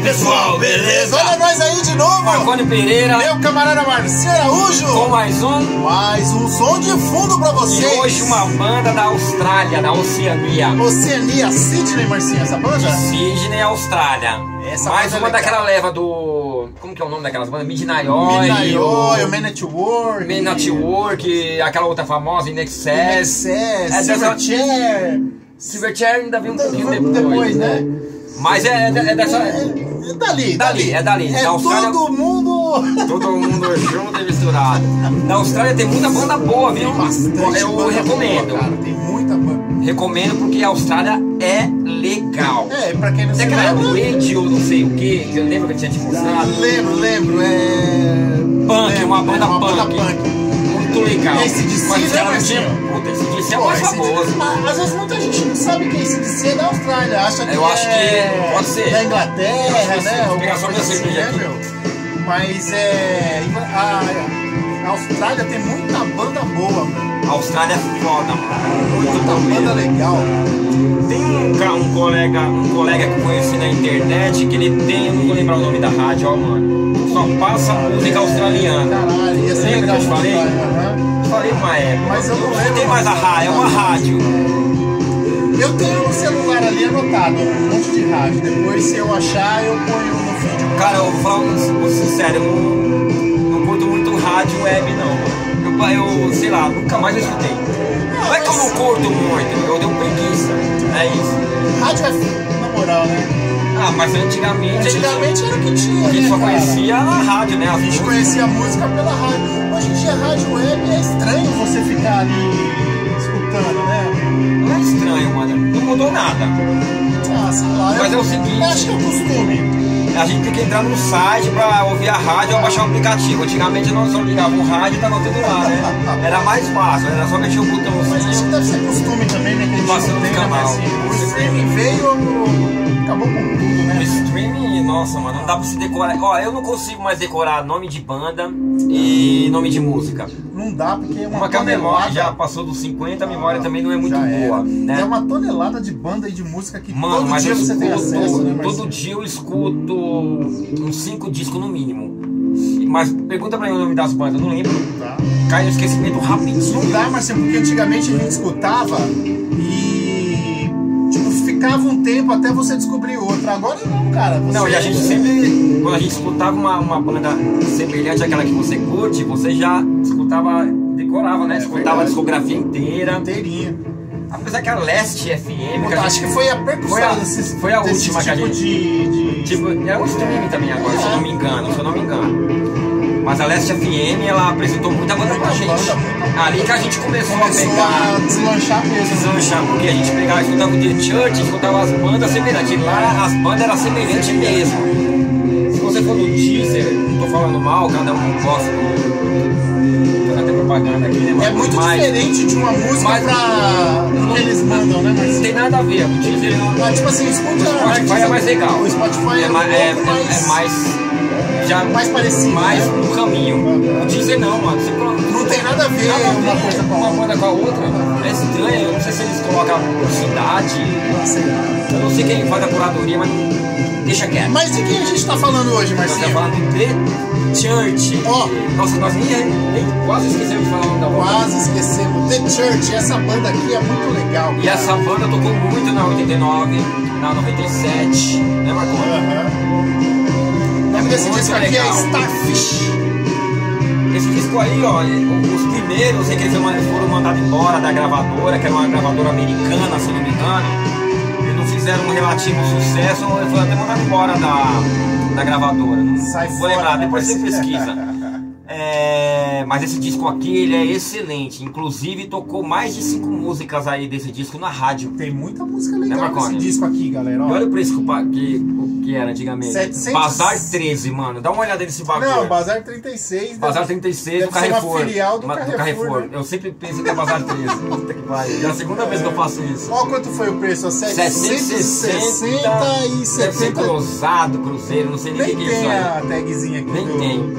pessoal, beleza? Olha nós aí de novo! Marconi Pereira, meu camarada Marcinho Araújo, com mais um som de fundo pra vocês. E hoje uma banda da Austrália, da Oceania. Oceania, Sydney, Marcinho, essa banda? De Sydney, Austrália. Essa mais uma é daquela leva do... Como que é o nome daquelas bandas? Midnight Oil, Man at Work, Man at Work, aquela outra famosa, In Excess, Silverchair ainda vi um pouquinho depois, né? Mas é dessa... É dali. É na Austrália, todo mundo junto e misturado. Na Austrália tem muita banda boa, viu? Eu recomendo. Boa, cara, tem muita banda. Recomendo porque a Austrália é legal. É, pra quem não sabe. Tem aquela Radio, não sei o que eu lembro que eu tinha te mostrado. Lembro, Punk, uma banda punk. Muito legal. Esse de mas ela não tinha. Puta, esse de é mais famoso. Às vezes muita gente não sabe que esse de é da Austrália, acha que eu acho que pode ser da Inglaterra, né? Explicação da cerveja aqui. Mas a Austrália tem muita banda boa, mano. A Austrália é foda, mano. Muita banda legal. Tem um colega que eu conheci na internet que ele tem, eu não vou lembrar o nome da rádio, ó, mano. Só passa música australiana. Caralho, ia ser lembra legal que eu te falei? Falei uma época. Mas eu não lembro. Tem mais a rádio, é uma rádio. Eu tenho no celular ali anotado um monte de rádio. Depois, se eu achar, eu ponho no vídeo. Cara, eu vou falar sincero, eu não curto muito rádio web, não. Eu sei lá, nunca mais eu escutei. Não é que eu não curto muito, eu dei preguiça. É isso. Rádio é na moral, né? Ah, mas antigamente era o que tinha. A gente só conhecia a rádio, né? A gente conhecia a música pela rádio. Hoje em dia, a rádio web é estranho você ficar ali escutando, né? Não é estranho, mano. Não mudou nada. Ah, sei lá. Mas é o seguinte. Eu acho que é o costume. A gente tem que entrar no site pra ouvir a rádio ou baixar o aplicativo. Antigamente nós só ligávamos o rádio e tava tudo lá, né? Era mais fácil, era só mexer o botãozinho. Mas acho que deve ser costume também, né? Que a gente passando tem, no canal. O streaming veio, acabou com tudo, né? O streaming, nossa, mano, não dá pra se decorar. Ó, eu não consigo mais decorar nome de banda e nome de música. Não dá, porque uma que a memória já passou dos 50, a memória também não é muito boa, né? É uma tonelada de banda e de música que mano, todo dia você tem acesso, né, todo dia eu escuto uns 5 discos no mínimo. Mas pergunta pra mim o nome das bandas, eu não lembro. Tá. Cai no esquecimento rapidinho. Não dá, Marcelo, porque antigamente a gente escutava e tipo, ficava um tempo até você descobrir outra. Agora não, cara. Não, e a gente sempre, quando a gente escutava uma banda semelhante àquela que você curte, você já escutava, decorava, né? Escutava a discografia inteirinha. Apesar que a Leste FM... acho que foi a percussão. Foi a última que a gente... Tipo, é um streaming também agora, se eu não me engano. Mas a Leste FM, ela apresentou muita banda pra gente. Ali que a gente começou a pegar... a deslanchar mesmo. Deslanchar, porque a gente pegava, escutava o The Church, escutava as bandas semelhantes. E lá as bandas eram semelhantes mesmo. Se você for no Deezer, não tô falando mal, cada um gosta até propaganda aqui, né? É muito diferente de uma música pra que eles mandam, né, Marcelo? Não tem nada a ver, o Deezer não... tipo assim, escuta... O Spotify é mais legal. O Spotify é mais parecido. Mais no caminho. O Deezer não, mano. Não tem nada a ver uma coisa com uma banda com a outra. É estranho, eu não sei se eles colocam por cidade. Eu não sei quem faz a curadoria, mas deixa quieto. Mas de quem a gente tá falando hoje, Marcinho? Nós estamos falando de The Church. Nossa, nós nem quase esquecemos de falar o nome da banda. Quase esquecemos. The Church, essa banda aqui é muito legal. E essa banda tocou muito na 89, na 97, né, Marconi? O nome desse disco aqui é Starfish. Esse disco aí, ó, os primeiros, sei que eles foram mandados embora da gravadora, que era uma gravadora americana, se não me engano. Eles não fizeram um relativo sucesso, eles foram até mandados embora da gravadora. Não vou lembrar, depois você pesquisa. Mas esse disco aqui, ele é excelente. Inclusive, tocou mais de 5 músicas aí desse disco na rádio. Tem muita música legal nesse disco aqui, galera. E olha o preço que era antigamente. 700... Bazar 13, mano. Dá uma olhada nesse bagulho. Não, Bazar 36. Bazar 36 do Carrefour. Uma filial do Carrefour. Né? Eu sempre penso que é Bazar 13. Puta que pariu. É a segunda vez que eu faço isso. Olha quanto foi o preço. 760 e 70. Deve ser cruzado, cruzeiro, não sei nem o que é isso aí. Nem tem a tagzinha aqui. Nem tem.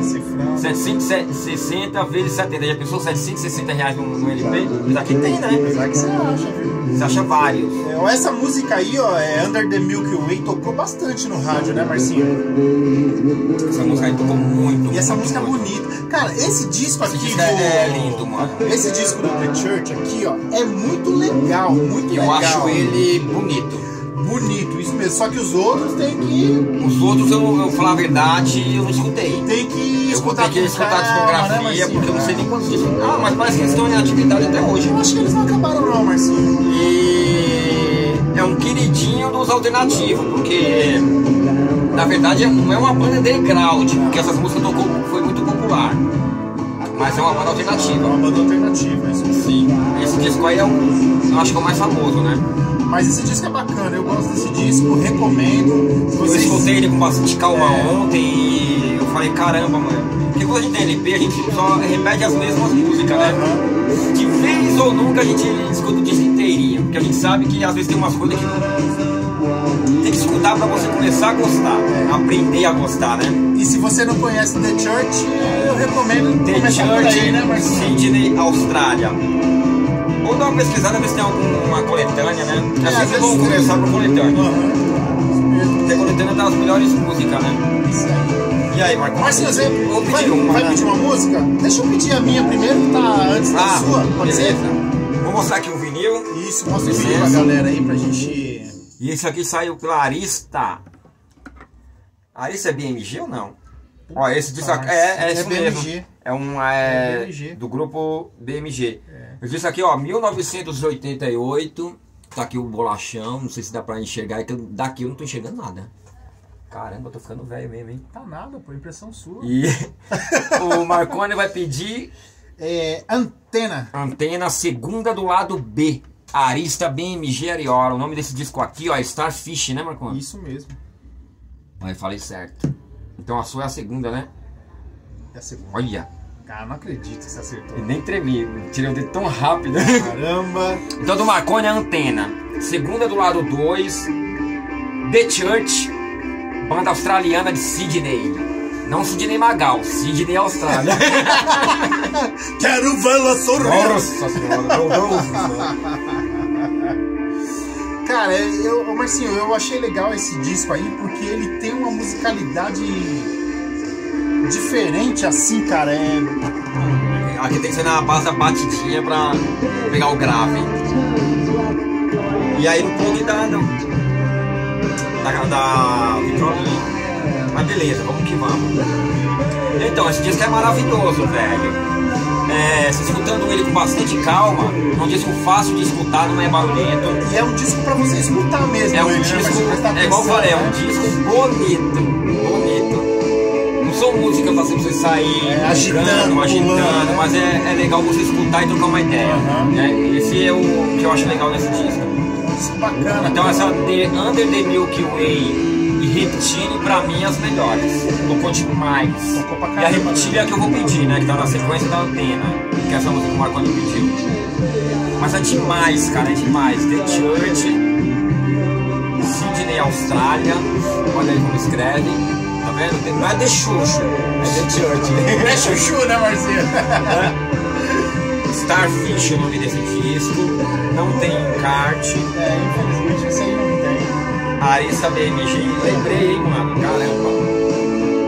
760 60 vezes 70. Já pensou R$760 no LP? Mas aqui tem, né? Apesar que você acha, viu? Você acha vários. Essa música aí, ó, é Under the Milky Way, tocou bastante no rádio, né, Marcinho? Essa música aí tocou muito. E essa muito, música é muito. bonita. Cara, esse disco aqui disco é lindo, mano. Esse disco do The Church aqui, ó, é muito legal, muito legal. Eu acho ele bonito. Bonito, isso mesmo. Só que os outros tem que... Os outros, eu vou falar a verdade, eu não escutei. Tem que escutar Eu vou ter que escutar a discografia, Marcinho? porque eu não sei nem quantos discos. Ah, mas parece que eles estão em atividade até hoje. Eu acho que eles não acabaram não, Marcinho. E é um queridinho dos alternativos, porque na verdade não é uma banda underground, porque essas músicas foi muito popular. Mas é uma banda É alternativa. uma banda alternativa, isso mesmo. Sim. Esse disco aí eu acho que é o mais famoso, né? Mas esse disco é bacana, eu gosto desse disco, recomendo. Se Eu vocês... escutei ele com bastante calma ontem e eu falei, caramba, mano. Porque quando a gente tem LP, a gente só repete as mesmas músicas, né? De vez ou nunca a gente escuta o disco inteirinho. Porque a gente sabe que às vezes tem umas coisas que tem que escutar pra você começar a gostar. Aprender a gostar, né? E se você não conhece The Church, eu recomendo The começar por Church, aí, né, Marcinho? Sydney, Austrália. Ou dar uma pesquisada, ver se tem alguma coletânea, né? É, É às sempre vezes bom tem. começar por coletânea. Aham. Porque a coletânea dá as melhores músicas, né? Isso aí. E aí, Marcos? Marcinho, você Vou vai, pedir uma, vai né? pedir uma música? Deixa eu pedir a minha primeiro, que tá antes da sua, pode ser? beleza. Vou mostrar aqui o vinil. Isso, mostra o Licença. vídeo pra galera aí, pra gente... E esse aqui saiu pela Arista. Arista é BMG ou não? Ó, esse disco aqui é isso BMG. mesmo. É um BMG. do grupo BMG. Esse disco aqui, ó, 1988. Tá aqui o bolachão, não sei se dá pra enxergar, é que daqui eu não tô enxergando nada. Caramba, eu tô ficando velho mesmo, hein? Tá nada, pô, impressão sua. E o Marconi vai pedir Antena. segunda do lado B. Arista BMG Ariola. O nome desse disco aqui, ó, é Starfish, né, Marconi? Isso mesmo. Aí falei certo. Então a sua é a segunda, né? É a segunda. Olha, Cara, não acredito que você acertou. eu nem tremi, tirei o dedo tão rápido. Caramba. Então do Marconi é a Antena. Segunda do lado 2, The Church, banda australiana de Sydney. Não Sydney Magal, Sydney Austrália. Quero vê-la sorrir. Nossa senhora, meu Deus do céu. Cara, Marcinho, eu achei legal esse disco aí porque ele tem uma musicalidade diferente assim, cara. Aqui tem que ser na base da batidinha pra pegar o grave. E aí no plug da vitrolinha. Mas beleza, vamos que vamos. Então, esse disco é maravilhoso, velho. Se escutando ele com bastante calma, é um disco fácil de escutar, não é barulhento. E é um disco pra você escutar mesmo. É um ele, né, disco, Marcinho? Prestar é igual eu falei, é um atenção, disco bonito. Não são músicas pra você sair agitando, agitando, mas é legal você escutar e trocar uma ideia. Aham. Né? Esse é o que eu acho legal nesse disco. Um disco bacana. Então essa Under the Milky Way e Reptile, pra mim, as melhores. Tocou demais. Tocou pra E a caramba, Reptile é a que eu vou pedir, né? Que tá na sequência da Antena. Que é essa música que o Marconi pediu. Mas é demais, cara, é demais. The Church, Sydney, Austrália. Olha aí como escreve. Tá vendo? Não é The Xuxo, é The Church. É chuchu, né, Marcinho? Starfish é o nome desse disco. Não tem encarte. Infelizmente esse aí não tem. Arista BMG, lembrei, hein, mano, caramba.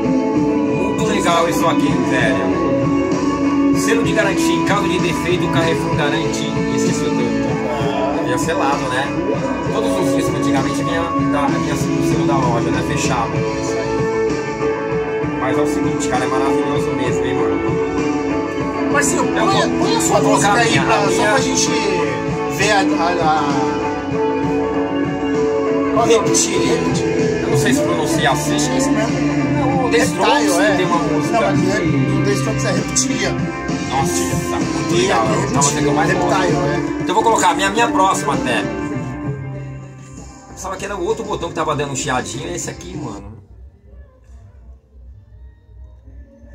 Muito legal isso aqui, velho. Selo de garantia, em caso de defeito, o Carrefour garante. Esqueci o tanto. Vinha selado, né? Todos os discos antigamente vinha o selo da loja, né? Fechado. Mas é o seguinte, cara, é maravilhoso mesmo, hein, mano. Marcinho, Eu põe a sua vou música colocar aí, a minha. só pra gente ver Qual é o Reptile. Eu não sei se pronuncia assim. Acho que é isso mesmo. O The Strokes tem uma música. Não, mas o The Strokes é Reptilia. Nossa, muito legal. É uma música que eu mais gosto. Então eu vou colocar a minha próxima até. Eu pensava que era o outro botão que tava dando um chiadinho, é esse aqui, mano.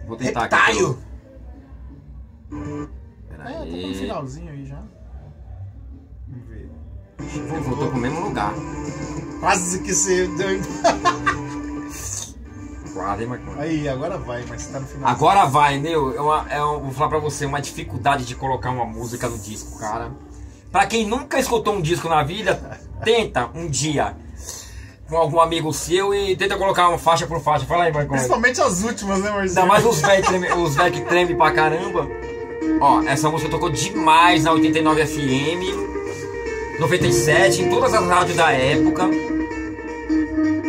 Vou tentar aqui. Reptile. Pera Tá no aí. finalzinho aí já. Vamos ver. Voltou pro mesmo lugar. Quase que você deu. foda, hein, Marconi? Aí, agora vai, mas você tá no final. Agora vai, meu. Vou falar pra você, uma dificuldade de colocar uma música no disco, cara. Pra quem nunca escutou um disco na vida, tenta um dia com algum amigo seu e tenta colocar uma faixa por faixa. Fala aí, Marconi. Principalmente as últimas, né, Marcelo? Ainda mais os velhos que treme pra caramba. Ó, essa música tocou demais na 89 FM, 97, em todas as rádios da época.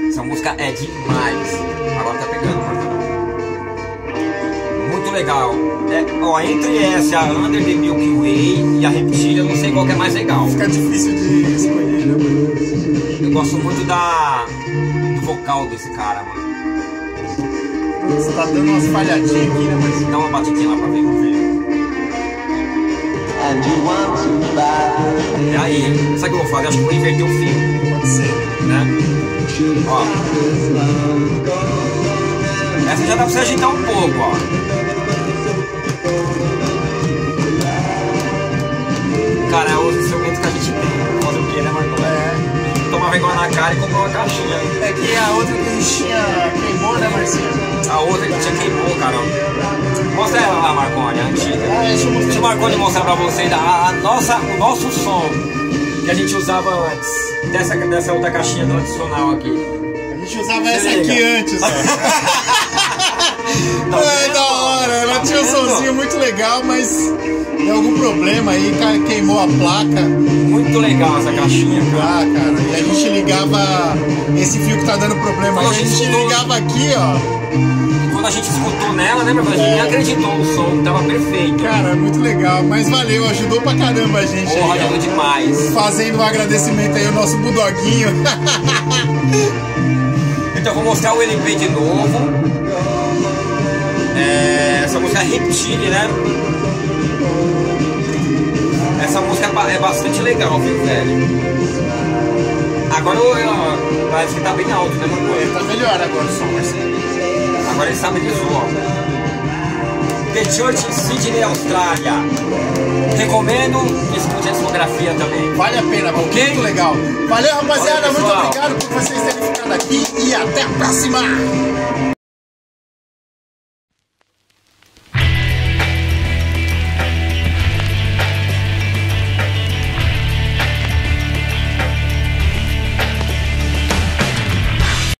Essa música é demais. Agora tá pegando, Marconi. Muito legal. Ó, entre essa, a Under the Milky Way e a Reptilha, eu não sei qual que é mais legal. Fica difícil de escolher, né, mano? Eu gosto muito do vocal desse cara, mano. Você tá dando umas falhadinhas aqui, né, Marcelo? Dá uma batidinha lá pra ver, vamos ver. E aí, sabe o que eu vou fazer? Acho que vou inverter o fio. Pode ser. Né? Ó. Essa já dá pra você agitar um pouco, ó. Cara, é os instrumentos que a gente tem. Fazer o que, né, Marconi? Tomar vergonha na cara e comprar uma caixinha. É que a outra que a gente tinha queimou, né, Marcelo? A outra que tinha queimou, cara. Mostra ela lá, Marconi, a antiga. Deixa o Marconi mostrar pra vocês o nosso som que a gente usava antes dessa outra caixinha tradicional aqui. A gente usava essa aqui antes, ó. É da hora, ela tinha um somzinho muito legal, mas deu algum problema aí, queimou a placa. Muito legal essa caixinha, cara. Ah, cara, e a gente ligava esse fio que tá dando problema aí, a gente ligava aqui, ó. Quando a gente escutou nela, né, meu filho? A gente nem acreditou no som, tava perfeito. Cara, muito legal, mas valeu, ajudou pra caramba a gente. Porra, aí, ajudou demais. Fazendo um agradecimento aí ao nosso budoguinho. Então, vou mostrar o LP de novo. Essa música é Reptile, né? Essa música é bastante legal, viu, velho? Agora parece que tá bem alto, né, meu irmão? Tá melhor agora o som, Marcelo. Agora ele estabilizou, ó. The Church em Sydney, Austrália. Recomendo, escute a discografia também. Vale a pena, ok? Muito legal. Valeu, rapaziada. Valeu, muito obrigado por vocês terem ficado aqui e até a próxima!